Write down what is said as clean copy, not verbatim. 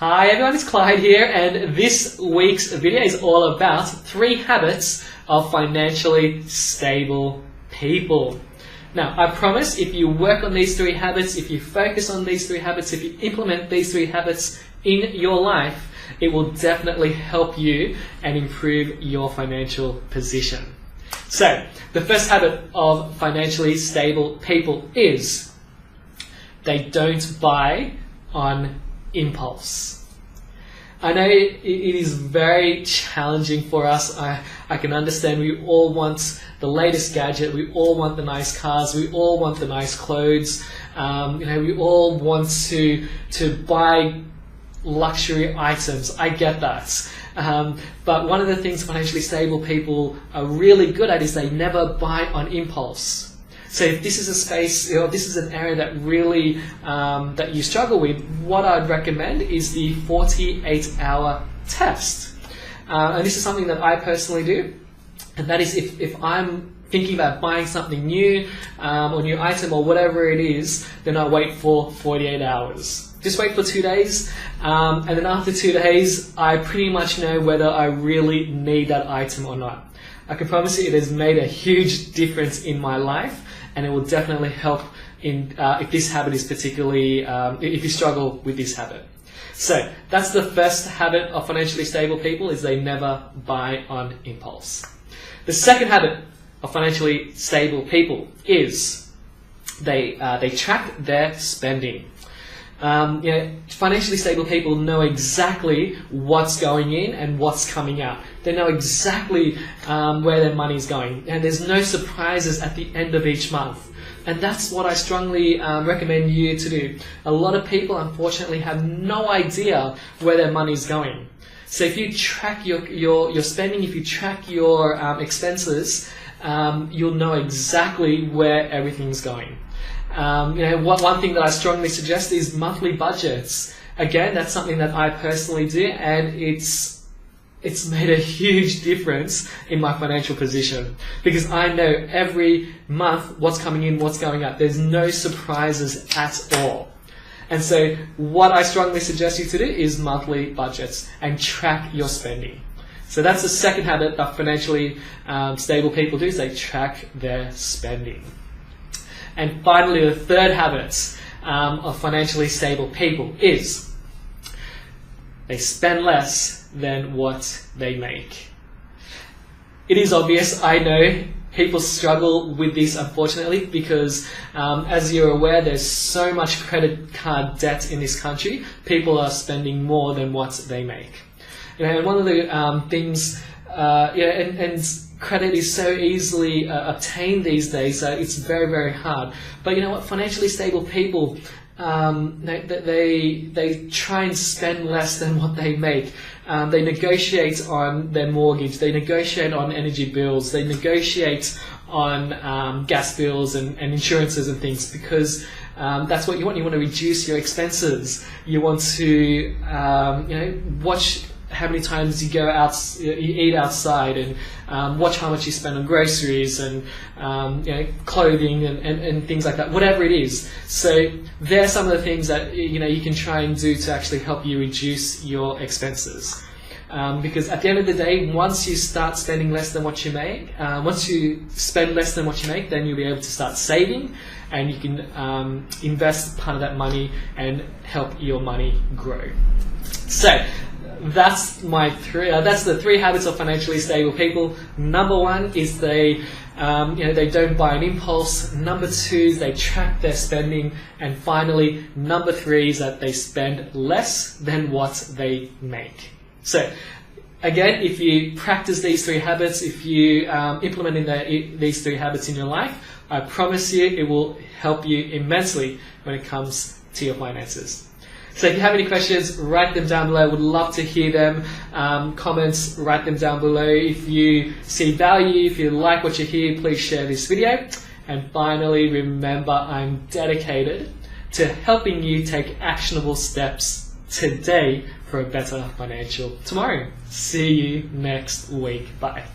Hi everyone, it's Clyde here, and this week's video is all about 3 habits of financially stable people. Now, I promise if you work on these 3 habits, if you focus on these 3 habits, if you implement these 3 habits in your life, it will definitely help you and improve your financial position. So, the first habit of financially stable people is they don't buy on impulse. I know it is very challenging for us. I can understand we all want the latest gadget, we all want the nice cars, we all want the nice clothes, we all want to buy luxury items. I get that. But one of the things financially stable people are really good at is they never buy on impulse. So if this is a space, this is an area that really that you struggle with, what I'd recommend is the 48-hour test. And this is something that I personally do. And that is if I'm thinking about buying something new or new item or whatever it is, then I wait for 48 hours. Just wait for 2 days, and then after 2 days, I pretty much know whether I really need that item or not. I can promise you it has made a huge difference in my life, and it will definitely help in if this habit is particularly, if you struggle with this habit. So that's the first habit of financially stable people, is they never buy on impulse. The second habit of financially stable people is they track their spending. Financially stable people know exactly what's going in and what's coming out. They know exactly where their money's going, and there's no surprises at the end of each month. And that's what I strongly recommend you to do. A lot of people, unfortunately, have no idea where their money's going. So if you track your spending, if you track your expenses, you'll know exactly where everything's going. One thing that I strongly suggest is monthly budgets. Again, that's something that I personally do, and it's made a huge difference in my financial position, because I know every month what's coming in, what's going out. There's no surprises at all. And so what I strongly suggest you to do is monthly budgets and track your spending. So that's the second habit that financially stable people do, is they track their spending. And finally, the third habit of financially stable people is they spend less than what they make. It is obvious, I know, people struggle with this, unfortunately, because as you're aware, there's so much credit card debt in this country. People are spending more than what they make. And one of the things, and credit is so easily obtained these days, so it's very, very hard. But you know what? Financially stable people, they try and spend less than what they make. They negotiate on their mortgage, they negotiate on energy bills, they negotiate on gas bills and insurances and things, because that's what you want. You want to reduce your expenses. You want to watch how many times you go out, you eat outside, and watch how much you spend on groceries and clothing and things like that, whatever it is. So there are some of the things that you can try and do to actually help you reduce your expenses. Because at the end of the day, once you start spending less than what you make, once you spend less than what you make, then you'll be able to start saving, and you can invest part of that money and help your money grow. So that's the 3 habits of financially stable people. Number 1 is they don't buy on impulse. Number 2 is they track their spending, and finally, number 3 is that they spend less than what they make. So again, if you practice these 3 habits, if you implement these 3 habits in your life, I promise you it will help you immensely when it comes to your finances. So if you have any questions, write them down below. Would love to hear them. Comments, write them down below. If you see value, if you like what you hear, please share this video. And finally, remember, I'm dedicated to helping you take actionable steps today for a better financial tomorrow. See you next week. Bye.